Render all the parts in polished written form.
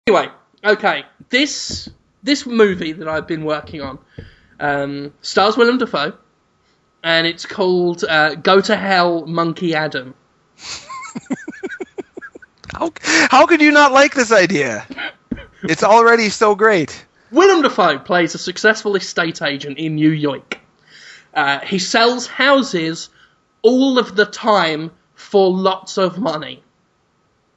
Anyway, okay, this movie that I've been working on stars Willem Dafoe, and it's called Go to Hell, Monkey Adam. How could you not like this idea? It's already so great. Willem Dafoe plays a successful estate agent in New York. He sells houses all of the time for lots of money.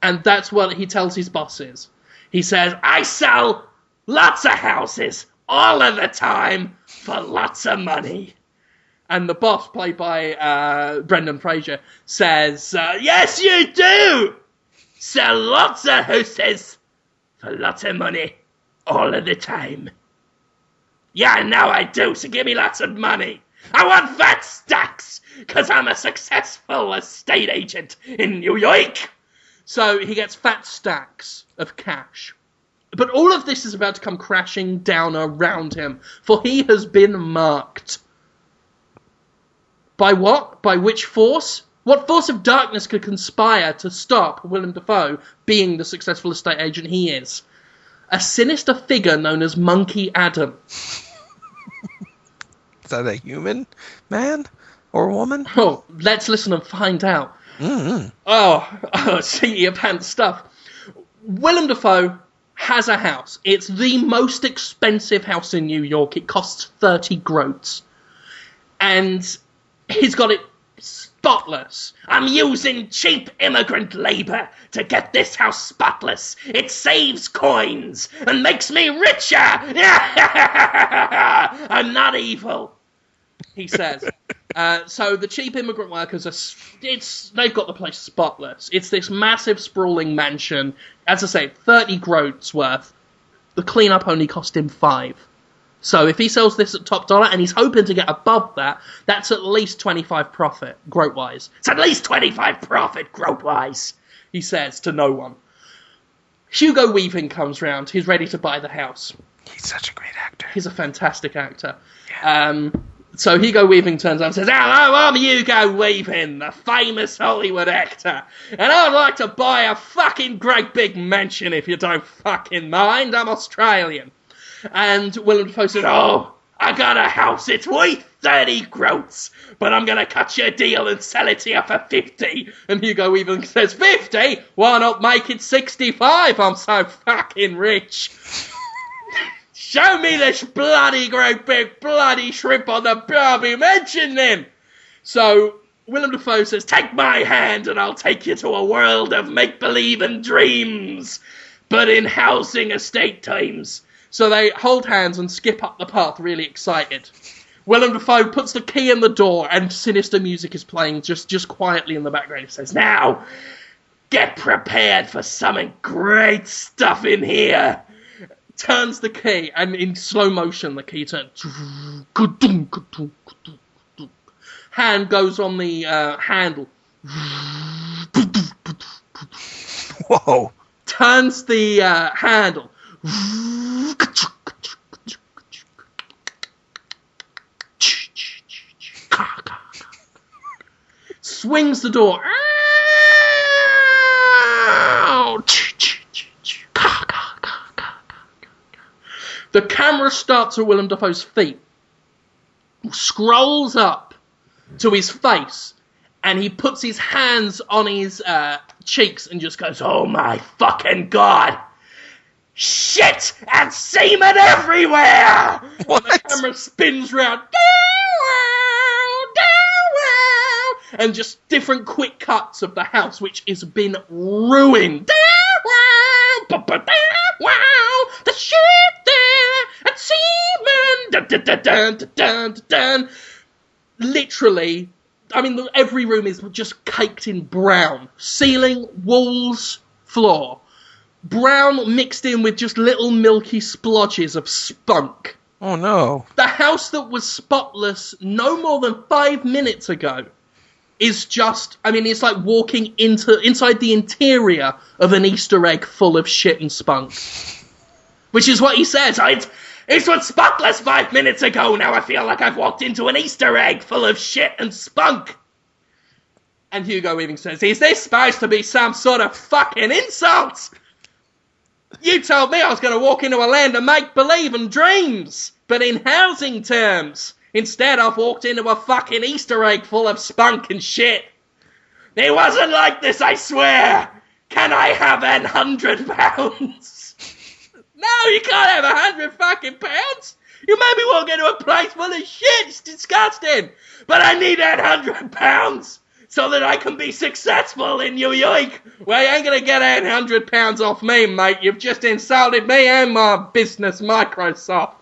And that's what he tells his bosses. He says, I sell lots of houses all of the time for lots of money. And the boss, played by Brendan Fraser, says, yes, you do! Sell lots of houses for lots of money all of the time. Yeah, now I do, so give me lots of money. I want fat stacks, because I'm a successful estate agent in New York. So he gets fat stacks of cash. But all of this is about to come crashing down around him, for he has been marked. By what? By which force? What force of darkness could conspire to stop Willem Dafoe being the successful estate agent he is? A sinister figure known as Monkey Adam. Is that a human man or woman? Oh, let's listen and find out. Mm-hmm. Oh, seat your pants stuff. Willem Dafoe has a house. It's the most expensive house in New York. It costs 30 groats. And he's got it spotless. I'm using cheap immigrant labor to get this house spotless. It saves coins and makes me richer. I'm not evil, he says. So the cheap immigrant workers they've got the place spotless. It's this massive sprawling mansion. As I say, 30 groats worth. The cleanup only cost him 5. So if he sells this at top dollar, and he's hoping to get above that, that's at least 25 profit, groat-wise. It's at least 25 profit, groat-wise, he says to no one. Hugo Weaving comes round. He's ready to buy the house. He's such a great actor. He's a fantastic actor. Yeah. So Hugo Weaving turns up and says, hello, I'm Hugo Weaving, the famous Hollywood actor, and I'd like to buy a fucking great big mansion if you don't fucking mind. I'm Australian. And Willem Dafoe says, oh, I got a house, it's worth 30 groats, but I'm going to cut you a deal and sell it to you for 50. And Hugo Weaving says, 50? Why not make it 65? I'm so fucking rich. Show me this bloody great big bloody shrimp on the barbie mansion then. So Willem Dafoe says, take my hand and I'll take you to a world of make-believe and dreams, but in housing estate times. So they hold hands and skip up the path, really excited. Willem Dafoe puts the key in the door and sinister music is playing just quietly in the background. He says, now, get prepared for some great stuff in here. Turns the key, and in slow motion, the key turns. Hand goes on the handle. Whoa. Turns the handle. Swings the door. The camera starts at Willem Dafoe's feet, scrolls up to his face, and he puts his hands on his cheeks and just goes, oh my fucking God! Shit and semen everywhere! What? And the camera spins round, and just different quick cuts of the house, which has been ruined. The shit there and semen. Literally, I mean, every room is just caked in brown. Ceiling, walls, floor. Brown mixed in with just little milky splodges of spunk. Oh no. The house that was spotless no more than 5 minutes ago is just, I mean, it's like walking inside the interior of an Easter egg full of shit and spunk. Which is what he says. It was spotless 5 minutes ago. Now I feel like I've walked into an Easter egg full of shit and spunk. And Hugo Weaving says, is this supposed to be some sort of fucking insult? You told me I was going to walk into a land of make-believe and dreams, but in housing terms. Instead, I've walked into a fucking Easter egg full of spunk and shit. It wasn't like this, I swear. Can I have £100? No, you can't have 100 fucking pounds. You made me walk into a place full of shit. It's disgusting. But I need that £100 so that I can be successful in New York. Well, you ain't going to get £100 off me, mate. You've just insulted me and my business, Microsoft.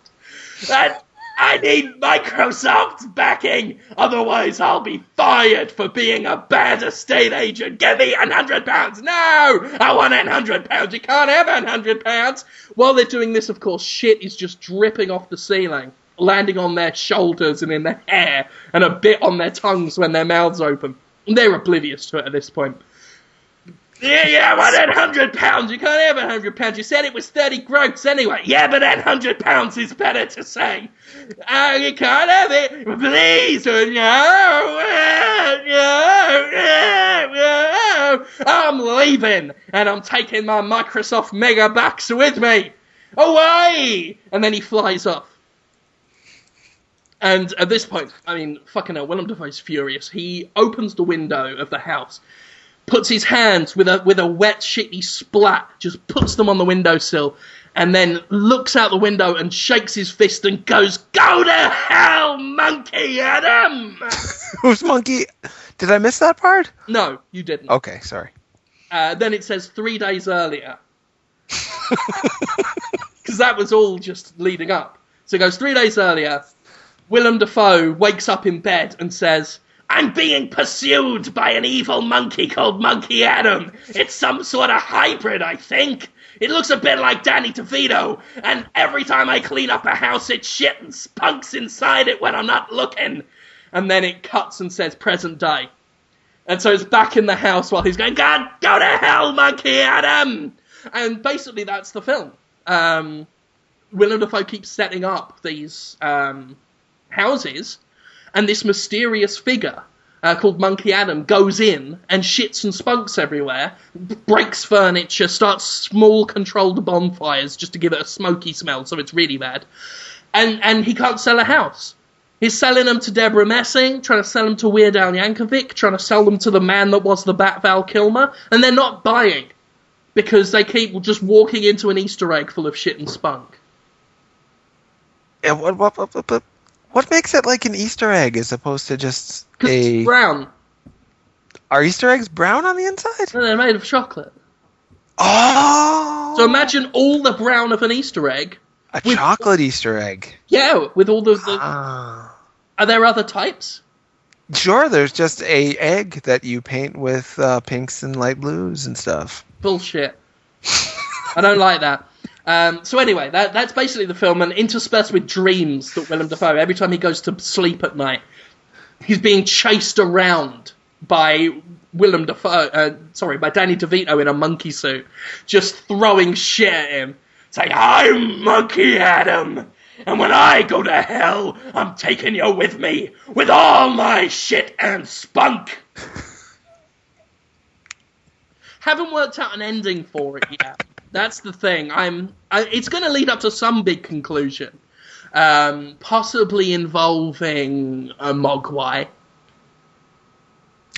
I need Microsoft's backing. Otherwise, I'll be fired for being a bad estate agent. Give me £100. No, I want £100. You can't have £100. While they're doing this, of course, shit is just dripping off the ceiling, landing on their shoulders and in their hair, and a bit on their tongues when their mouths open. They're oblivious to it at this point. Yeah, I want £100. You can't have £100. You said it was 30 gross anyway. Yeah, but that £100 is better to say. You can't have it. Please. No. I'm leaving, and I'm taking my Microsoft Mega Bucks with me. Away! And then he flies off. And at this point, I mean, fucking hell, Willem Dafoe's furious. He opens the window of the house, puts his hands with a wet, shitty splat, just puts them on the windowsill, and then looks out the window and shakes his fist and goes, "Go to hell, Monkey Adam!" Who's Monkey? Did I miss that part? No, you didn't. Okay, sorry. Then it says 3 days earlier. Because that was all just leading up. So it goes 3 days earlier. Willem Dafoe wakes up in bed and says, "I'm being pursued by an evil monkey called Monkey Adam. It's some sort of hybrid, I think. It looks a bit like Danny DeVito, and every time I clean up a house, it shit and spunks inside it when I'm not looking." And then it cuts and says present day. And so it's back in the house while he's going, "God, go to hell, Monkey Adam!" And basically that's the film. Willem Dafoe keeps setting up these houses, and this mysterious figure called Monkey Adam goes in and shits and spunks everywhere, breaks furniture, starts small controlled bonfires just to give it a smoky smell, so it's really bad. And he can't sell a house. He's selling them to Deborah Messing, trying to sell them to Weird Al Yankovic, trying to sell them to the man that was the Bat Val Kilmer, and they're not buying because they keep just walking into an Easter egg full of shit and spunk. Yeah, what makes it like an Easter egg as opposed to just Because it's brown. Are Easter eggs brown on the inside? No, they're made of chocolate. Oh! So imagine all the brown of an Easter egg. A chocolate Easter egg. Yeah, with all the... Are there other types? Sure, there's just a egg that you paint with pinks and light blues and stuff. Bullshit. I don't like that. So anyway, that's basically the film, and interspersed with dreams that Willem Dafoe, every time he goes to sleep at night, he's being chased around by Willem Dafoe, by Danny DeVito in a monkey suit, just throwing shit at him. It's like, "I'm Monkey Adam, and when I go to hell, I'm taking you with me, with all my shit and spunk." Haven't worked out an ending for it yet. That's the thing. It's going to lead up to some big conclusion, possibly involving a Mogwai.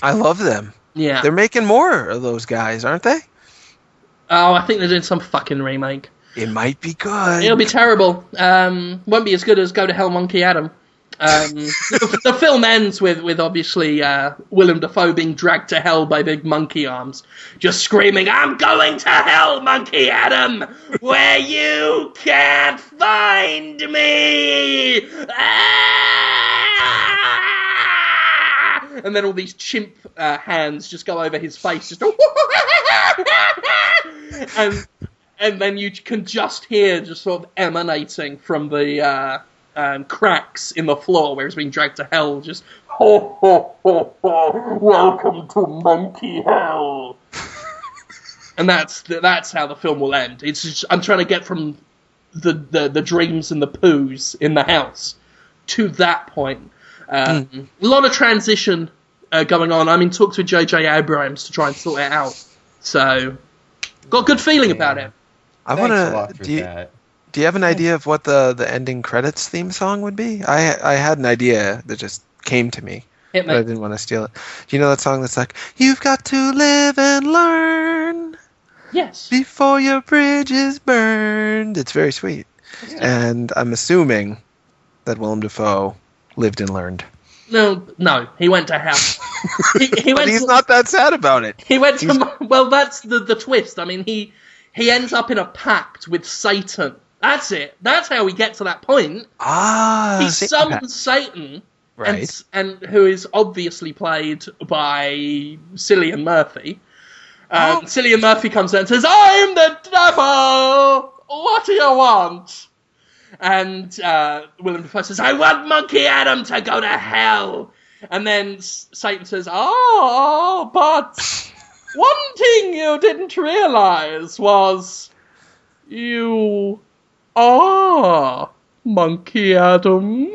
I love them. Yeah, they're making more of those guys, aren't they? Oh, I think they're doing some fucking remake. It might be good. It'll be terrible. Won't be as good as Go to Hell, Monkey Adam. The film ends with obviously Willem Dafoe being dragged to hell by big monkey arms, just screaming, "I'm going to hell, Monkey Adam, where you can't find me!" And then all these chimp hands just go over his face, just and then you can just hear just sort of emanating from the cracks in the floor where he's being dragged to hell, just "Ho ho ho ho! Welcome to Monkey Hell." And that's how the film will end. It's just, I'm trying to get from the dreams and the poos in the house to that point. A lot of transition going on. I'm in talks with J.J. Abrams to try and sort it out. So, got a good feeling about it. I Thanks a want lot to. for Do you, that. do you have an idea of what the ending credits theme song would be? I had an idea that just came to me, Hit but I me. didn't want to steal it. Do you know that song that's like, "You've got to live and learn Yes. before your bridge is burned"? It's very sweet, and I'm assuming that Willem Dafoe lived and learned. No, he went to hell. He But went. he's not that sad about it. He went to. Well, that's the twist. I mean, he ends up in a pact with Satan. That's it. That's how we get to that point. Ah, He Satan summons Satan, right. and who is obviously played by Cillian Murphy. Cillian Murphy comes out and says, "I'm the devil! What do you want?" And Willem Dafoe says, "I want Monkey Adam to go to hell." And then Satan says, "Oh, but one thing you didn't realise was you are Monkey Adam."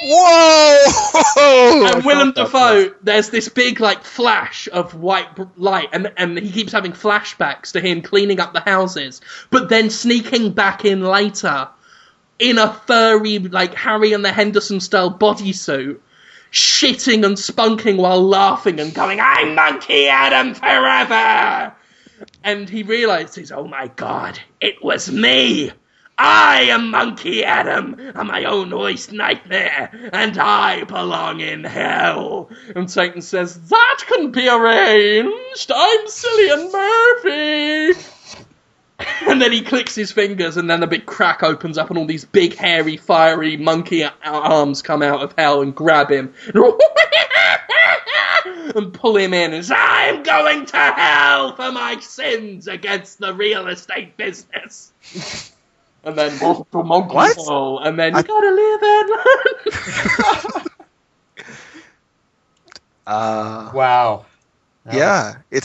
Whoa! And Willem Dafoe, there's this big flash of white light, and he keeps having flashbacks to him cleaning up the houses, but then sneaking back in later in a furry, Harry and the Henderson style bodysuit, shitting and spunking while laughing and going, "I'm Monkey Adam forever!" And he realises, oh my god, it was me! I am Monkey Adam, I'm my own worst nightmare, and I belong in hell. And Satan says, "That can be arranged, I'm Cillian Murphy." And then he clicks his fingers, and then a big crack opens up, and all these big, hairy, fiery monkey arms come out of hell and grab him. And pull him in, and say, "I'm going to hell for my sins against the real estate business." And then to Monkey Hall, and then you gotta live and learn. Wow. Yeah, it's